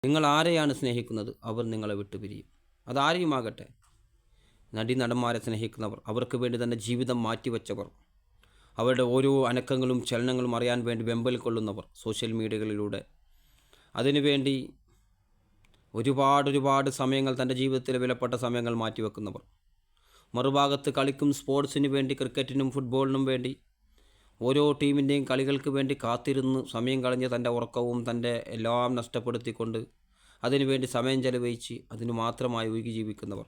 നിങ്ങൾ ആരെയാണ് സ്നേഹിക്കുന്നത്, അവർ നിങ്ങളെ വിട്ടുപിരിയും. അതാരെയുമാകട്ടെ. നടന്മാരെ സ്നേഹിക്കുന്നവർ, അവർക്ക് വേണ്ടി തന്നെ ജീവിതം മാറ്റിവെച്ചവർ, അവരുടെ ഓരോ അനക്കങ്ങളും ചലനങ്ങളും അറിയാൻ വേണ്ടി വെമ്പൽ കൊള്ളുന്നവർ, സോഷ്യൽ മീഡിയകളിലൂടെ അതിനുവേണ്ടി ഒരുപാട് സമയങ്ങൾ, തൻ്റെ ജീവിതത്തിലെ വിലപ്പെട്ട സമയങ്ങൾ മാറ്റിവെക്കുന്നവർ, മറുഭാഗത്ത് കളിക്കും സ്പോർട്സിന് വേണ്ടി, ക്രിക്കറ്റിനും ഫുട്ബോളിനും വേണ്ടി, ഓരോ ടീമിൻ്റെയും കളികൾക്ക് വേണ്ടി കാത്തിരുന്ന് സമയം കളഞ്ഞ് തൻ്റെ ഉറക്കവും തൻ്റെ എല്ലാം നഷ്ടപ്പെടുത്തിക്കൊണ്ട് അതിനുവേണ്ടി സമയം ചെലവഴിച്ച് അതിനു മാത്രമായി ഒഴുകി ജീവിക്കുന്നവർ.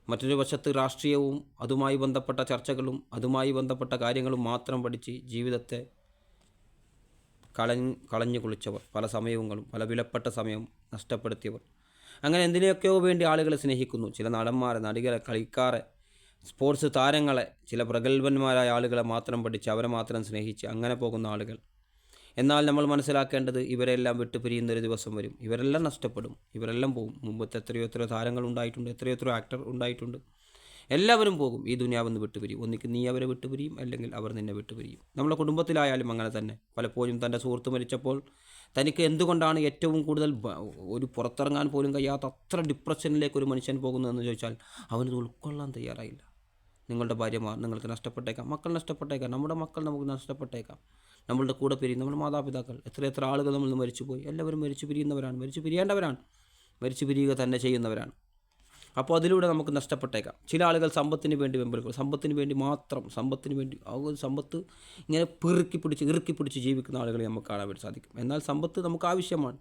മറ്റൊരു വശത്ത് രാഷ്ട്രീയവും അതുമായി ബന്ധപ്പെട്ട ചർച്ചകളും അതുമായി ബന്ധപ്പെട്ട കാര്യങ്ങളും മാത്രം പഠിച്ച് ജീവിതത്തെ കളഞ്ഞു കുളിച്ചവർ, പല സമയങ്ങളും പല വിലപ്പെട്ട സമയവും നഷ്ടപ്പെടുത്തിയവർ. അങ്ങനെ എന്തിനെയൊക്കെയോ വേണ്ടി ആളുകളെ സ്നേഹിക്കുന്നു. ചില നടന്മാരെ, നടികളെ, കളിക്കാരെ, സ്പോർട്സ് താരങ്ങളെ, ചില പ്രഗത്ഭന്മാരായ ആളുകളെ മാത്രം പഠിച്ച് അവരെ മാത്രം സ്നേഹിച്ച് അങ്ങനെ പോകുന്ന ആളുകൾ. എന്നാൽ നമ്മൾ മനസ്സിലാക്കേണ്ടത്, ഇവരെല്ലാം വിട്ടുപിരിയുന്നൊരു ദിവസം വരും. ഇവരെല്ലാം നഷ്ടപ്പെടും, ഇവരെല്ലാം പോകും. മുമ്പത്തെ എത്രയോ താരങ്ങൾ ഉണ്ടായിട്ടുണ്ട്, എത്രയോ ആക്ടർ ഉണ്ടായിട്ടുണ്ട്. എല്ലാവരും പോകും, ഈ ദുനിയാവെന്ന് വിട്ടുപിരിയും. ഒന്നിക്ക് നീ അവരെ വിട്ടുപിരിയും, അല്ലെങ്കിൽ അവർ നിന്നെ വിട്ടുപിരിയും. നമ്മുടെ കുടുംബത്തിലായാലും അങ്ങനെ തന്നെ. പലപ്പോഴും തൻ്റെ സുഹൃത്ത് മരിച്ചപ്പോൾ തനിക്ക് എന്തുകൊണ്ടാണ് ഏറ്റവും കൂടുതൽ ഒരു പുറത്തിറങ്ങാൻ പോലും കഴിയാത്ത അത്ര ഡിപ്രഷനിലേക്ക് ഒരു മനുഷ്യൻ പോകുന്നതെന്ന് ചോദിച്ചാൽ അവനത് ഉൾക്കൊള്ളാൻ തയ്യാറായില്ല. നിങ്ങളുടെ ഭാര്യമാർ നിങ്ങൾക്ക് നഷ്ടപ്പെട്ടേക്കാം, മക്കൾ നഷ്ടപ്പെട്ടേക്കാം, നമ്മുടെ മക്കൾ നമുക്ക് നഷ്ടപ്പെട്ടേക്കാം, നമ്മളുടെ കൂടെ പിരിയും നമ്മുടെ മാതാപിതാക്കൾ, എത്ര ആളുകൾ നമ്മൾ മരിച്ചുപോയി. എല്ലാവരും മരിച്ചു പിരിയുന്നവരാണ്, മരിച്ചു പിരിയേണ്ടവരാണ്, മരിച്ചു പിരിയുക തന്നെ ചെയ്യുന്നവരാണ്. അപ്പോൾ അതിലൂടെ നമുക്ക് നഷ്ടപ്പെട്ടേക്കാം. ചില ആളുകൾ സമ്പത്തിന് വേണ്ടി വെമ്പൽക്കും, സമ്പത്തിന് വേണ്ടി മാത്രം, സമ്പത്തിന് വേണ്ടി സമ്പത്ത് ഇങ്ങനെ ഇറുക്കി പിടിച്ച് ജീവിക്കുന്ന ആളുകളെ നമുക്ക് കാണാൻ വേണ്ടി സാധിക്കും. എന്നാൽ സമ്പത്ത് നമുക്ക് ആവശ്യമാണ്.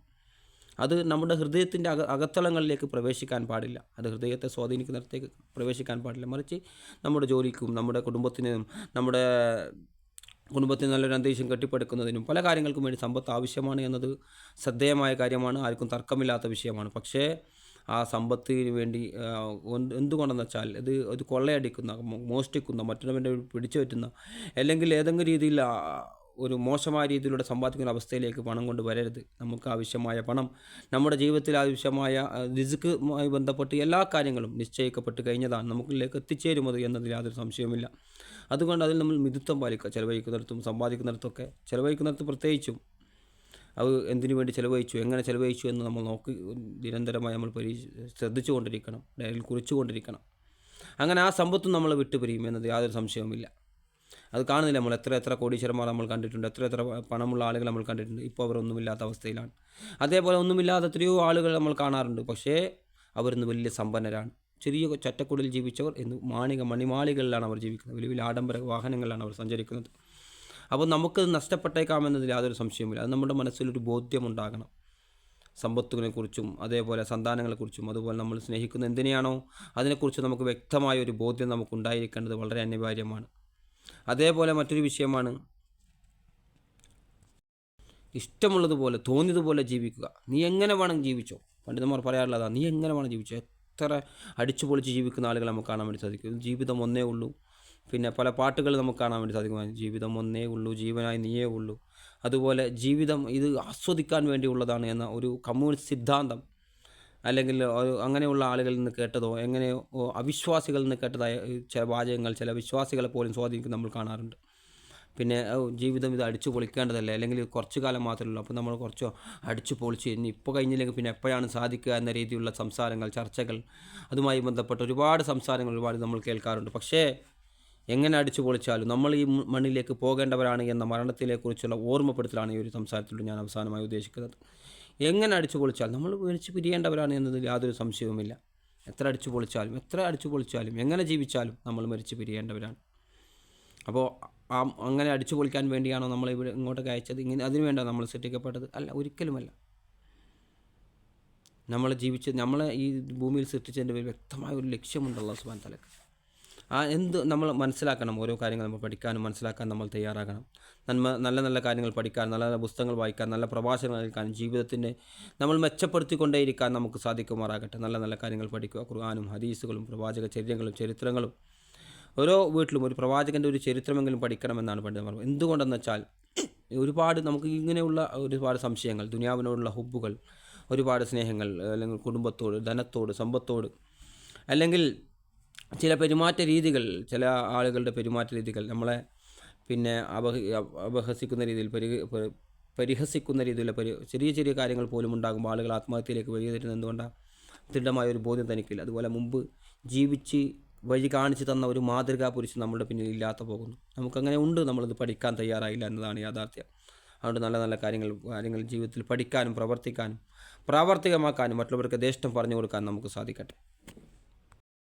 അത് നമ്മുടെ ഹൃദയത്തിൻ്റെ അകത്തളങ്ങളിലേക്ക് പ്രവേശിക്കാൻ പാടില്ല. അത് ഹൃദയത്തെ സ്വാധീനിക്കുന്നിടത്തേക്ക് പ്രവേശിക്കാൻ പാടില്ല. മറിച്ച് നമ്മുടെ ജോലിക്കും നമ്മുടെ കുടുംബത്തിനും കുടുംബത്തിന് നല്ലൊരു അന്തരീക്ഷം കെട്ടിപ്പടുക്കുന്നതിനും പല കാര്യങ്ങൾക്കും വേണ്ടി സമ്പത്ത് ആവശ്യമാണ് എന്നത് ശ്രദ്ധേയമായ കാര്യമാണ്, ആർക്കും തർക്കമില്ലാത്ത വിഷയമാണ്. പക്ഷേ ആ സമ്പത്തിന് വേണ്ടി എന്തുകൊണ്ടെന്ന് വെച്ചാൽ ഇത് കൊള്ളയടിക്കുന്ന, മോഷ്ടിക്കുന്ന, മറ്റുള്ളവൻ്റെ പിടിച്ചു പറ്റുന്ന, അല്ലെങ്കിൽ ഏതെങ്കിലും രീതിയിൽ ഒരു മോശമായ രീതിയിലൂടെ സമ്പാദിക്കുന്ന അവസ്ഥയിലേക്ക് പണം കൊണ്ട് വരരുത്. നമുക്ക് ആവശ്യമായ പണം, നമ്മുടെ ജീവിതത്തിൽ ആവശ്യമായ റിസ്ക്കുമായി ബന്ധപ്പെട്ട് എല്ലാ കാര്യങ്ങളും നിശ്ചയിക്കപ്പെട്ട് കഴിഞ്ഞതാണ്, നമുക്കിലേക്ക് എത്തിച്ചേരുമത് എന്നതിൽ യാതൊരു സംശയവുമില്ല. അതുകൊണ്ട് അതിൽ നമ്മൾ മിതത്വം പാലിക്കുക. ചിലവഴിക്കുന്നിടത്തും സമ്പാദിക്കുന്നിടത്തൊക്കെ, ചിലവഴിക്കുന്നിടത്ത് പ്രത്യേകിച്ചും അത് എന്തിനു വേണ്ടി ചിലവഴിച്ചു, എങ്ങനെ ചിലവഴിച്ചു എന്ന് നമ്മൾ നിരന്തരമായി നമ്മൾ ശ്രദ്ധിച്ചു കൊണ്ടിരിക്കണം, ഡയറിയിൽ കുറിച്ചുകൊണ്ടിരിക്കണം. അങ്ങനെ ആ സമ്പത്തും നമ്മൾ വിട്ടുപിരിയും എന്നത് യാതൊരു സംശയവുമില്ല. അത് കാണുന്നില്ല. നമ്മൾ എത്ര കോടീശ്വരന്മാർ നമ്മൾ കണ്ടിട്ടുണ്ട്, എത്ര പണമുള്ള ആളുകൾ നമ്മൾ കണ്ടിട്ടുണ്ട്. ഇപ്പോൾ അവരൊന്നുമില്ലാത്ത അവസ്ഥയിലാണ്. അതേപോലെ ഒന്നുമില്ലാത്ത എത്രയോ ആളുകൾ നമ്മൾ കാണാറുണ്ട്. പക്ഷേ അവരിന്ന് വലിയ സമ്പന്നരാണ്. ചെറിയ ചട്ടക്കുടിൽ ജീവിച്ചവർ ഇന്ന് മണിമാളികളിലാണ് അവർ ജീവിക്കുന്നത്, വലിയ ആഡംബര വാഹനങ്ങളിലാണ് അവർ സഞ്ചരിക്കുന്നത്. അപ്പോൾ നമുക്കത് നഷ്ടപ്പെട്ടേക്കാമെന്നതിൽ യാതൊരു സംശയവുമില്ല. അത് നമ്മുടെ മനസ്സിലൊരു ബോധ്യമുണ്ടാകണം. സമ്പത്തിനെക്കുറിച്ചും അതേപോലെ സന്താനങ്ങളെക്കുറിച്ചും അതുപോലെ നമ്മൾ സ്നേഹിക്കുന്ന എന്തിനെയാണോ അതിനെക്കുറിച്ച് നമുക്ക് വ്യക്തമായ ഒരു ബോധ്യം നമുക്കുണ്ടായിരിക്കേണ്ടത് വളരെ അനിവാര്യമാണ്. അതേപോലെ മറ്റൊരു വിഷയമാണ്, ഇഷ്ടമുള്ളതുപോലെ തോന്നിയതുപോലെ ജീവിക്കുക. നീ എങ്ങനെ വേണം ജീവിച്ചോ. പണ്ഡിതന്മാർ പറയാറുള്ളതാണ്, നീ എങ്ങനെ വേണം ജീവിച്ചോ. എത്ര അടിച്ചു പൊളിച്ച് ജീവിക്കുന്ന ആളുകൾ നമുക്ക് കാണാൻ വേണ്ടി സാധിക്കും. ജീവിതം ഒന്നേ ഉള്ളൂ. പിന്നെ പല പാട്ടുകൾ നമുക്ക് കാണാൻ വേണ്ടി സാധിക്കും. ജീവിതം ഒന്നേ ഉള്ളൂ, ജീവനായി നീയേ ഉള്ളൂ. അതുപോലെ ജീവിതം ഇത് ആസ്വദിക്കാൻ വേണ്ടിയുള്ളതാണ് എന്ന ഒരു കമ്മ്യൂണിസ്റ്റ് സിദ്ധാന്തം, അല്ലെങ്കിൽ അങ്ങനെയുള്ള ആളുകളിൽ നിന്ന് കേട്ടതോ എങ്ങനെയോ അവിശ്വാസികളിൽ നിന്ന് കേട്ടതായ ചില വാചകങ്ങൾ ചില വിശ്വാസികളെ പോലും സ്വാധീനിക്കും നമ്മൾ കാണാറുണ്ട്. പിന്നെ ജീവിതം ഇത് അടിച്ചു പൊളിക്കേണ്ടതല്ലേ, അല്ലെങ്കിൽ കുറച്ചു കാലം മാത്രമേ ഉള്ളൂ, അപ്പോൾ നമ്മൾ കുറച്ചോ അടിച്ചു പൊളിച്ച് ഇനി ഇപ്പോൾ കഴിഞ്ഞില്ലെങ്കിൽ പിന്നെ എപ്പോഴാണ് സാധിക്കുക എന്ന രീതിയിലുള്ള സംസാരങ്ങൾ, ചർച്ചകൾ, അതുമായി ബന്ധപ്പെട്ട ഒരുപാട് സംസാരങ്ങൾ നമ്മൾ കേൾക്കാറുണ്ട്. പക്ഷേ എങ്ങനെ അടിച്ചു പൊളിച്ചാലും നമ്മൾ ഈ മണ്ണിലേക്ക് പോകേണ്ടവരാണ് എന്ന മരണത്തിനെക്കുറിച്ചുള്ള ഓർമ്മപ്പെടുത്തലാണ് ഈ ഒരു സംസാരത്തിലൂടെ ഞാൻ അവസാനമായി ഉദ്ദേശിക്കുന്നത്. എങ്ങനെ അടിച്ചു പൊളിച്ചാൽ നമ്മൾ മരിച്ചു പിരിയേണ്ടവരാണ് എന്നതിൽ യാതൊരു സംശയവുമില്ല. എത്ര അടിച്ചു പൊളിച്ചാലും എങ്ങനെ ജീവിച്ചാലും നമ്മൾ മരിച്ചു പിരിയേണ്ടവരാണ്. അപ്പോൾ അങ്ങനെ അടിച്ചു പൊളിക്കാൻ വേണ്ടിയാണോ നമ്മൾ ഇവിടെ ഇങ്ങോട്ടൊക്കെ അയച്ചത്, ഇങ്ങനെ അതിനു വേണ്ടിയാണ് നമ്മൾ സൃഷ്ടിക്കപ്പെട്ടത്? അല്ല, ഒരിക്കലുമല്ല. നമ്മളെ ഈ ഭൂമിയിൽ സൃഷ്ടിച്ചതിൻ്റെ പേരിൽ വ്യക്തമായ ഒരു ലക്ഷ്യമുണ്ട് അല്ലാഹു സുബ്ഹാനഹു വ തആലക്ക്. നമ്മൾ മനസ്സിലാക്കണം. ഓരോ കാര്യങ്ങൾ നമ്മൾ പഠിക്കാനും മനസ്സിലാക്കാൻ നമ്മൾ തയ്യാറാകണം. നല്ല കാര്യങ്ങൾ പഠിക്കാൻ, നല്ല പുസ്തകങ്ങൾ വായിക്കാൻ, നല്ല പ്രഭാഷണങ്ങൾ കേൾക്കാൻ, ജീവിതത്തിൻ്റെ നമ്മൾ മെച്ചപ്പെടുത്തിക്കൊണ്ടേയിരിക്കാൻ നമുക്ക് സാധിക്കുമാറാകട്ടെ. നല്ല കാര്യങ്ങൾ പഠിക്കുക. ഖുർആനും ഹദീസുകളും പ്രവാചക ചരിത്രങ്ങളും ഓരോ വീട്ടിലും ഒരു പ്രവാചകൻ്റെ ഒരു ചരിത്രമെങ്കിലും പഠിക്കണമെന്നാണ് പണ്ഡിതന്മാർ. എന്തുകൊണ്ടെന്ന് വെച്ചാൽ ഒരുപാട് നമുക്ക് ഇങ്ങനെയുള്ള ഒരുപാട് സംശയങ്ങൾ, ദുനിയാവിനോടുള്ള ഹുബ്ബുകൾ, ഒരുപാട് സ്നേഹങ്ങൾ, അല്ലെങ്കിൽ കുടുംബത്തോട്, ധനത്തോട്, സമ്പത്തോട്, അല്ലെങ്കിൽ ചില പെരുമാറ്റ രീതികൾ, ചില ആളുകളുടെ പെരുമാറ്റ രീതികൾ നമ്മളെ പിന്നെ അപഹസിക്കുന്ന രീതിയിൽ പരിഹസിക്കുന്ന രീതിയിലുള്ള ചെറിയ ചെറിയ കാര്യങ്ങൾ പോലും ഉണ്ടാകുമ്പോൾ ആളുകൾ ആത്മഹത്യയിലേക്ക് വഴി തരുന്നത് എന്തുകൊണ്ടാണ്? ദൃഢമായ ഒരു ബോധ്യം തനിക്കില്ല. അതുപോലെ മുമ്പ് ജീവിച്ച് വഴി കാണിച്ചു തന്ന ഒരു മാതൃകാ പുരുഷൻ നമ്മുടെ പിന്നിൽ ഇല്ലാത്ത പോകുന്നു. നമുക്കങ്ങനെ ഉണ്ട്, നമ്മളത് പഠിക്കാൻ തയ്യാറായില്ല എന്നതാണ് യാഥാർത്ഥ്യം. അതുകൊണ്ട് നല്ല നല്ല കാര്യങ്ങൾ ജീവിതത്തിൽ പഠിക്കാനും പ്രവർത്തിക്കാനും പ്രാവർത്തികമാക്കാനും മറ്റുള്ളവർക്ക് യഥേഷ്ടം പറഞ്ഞു കൊടുക്കാൻ നമുക്ക് സാധിക്കട്ടെ.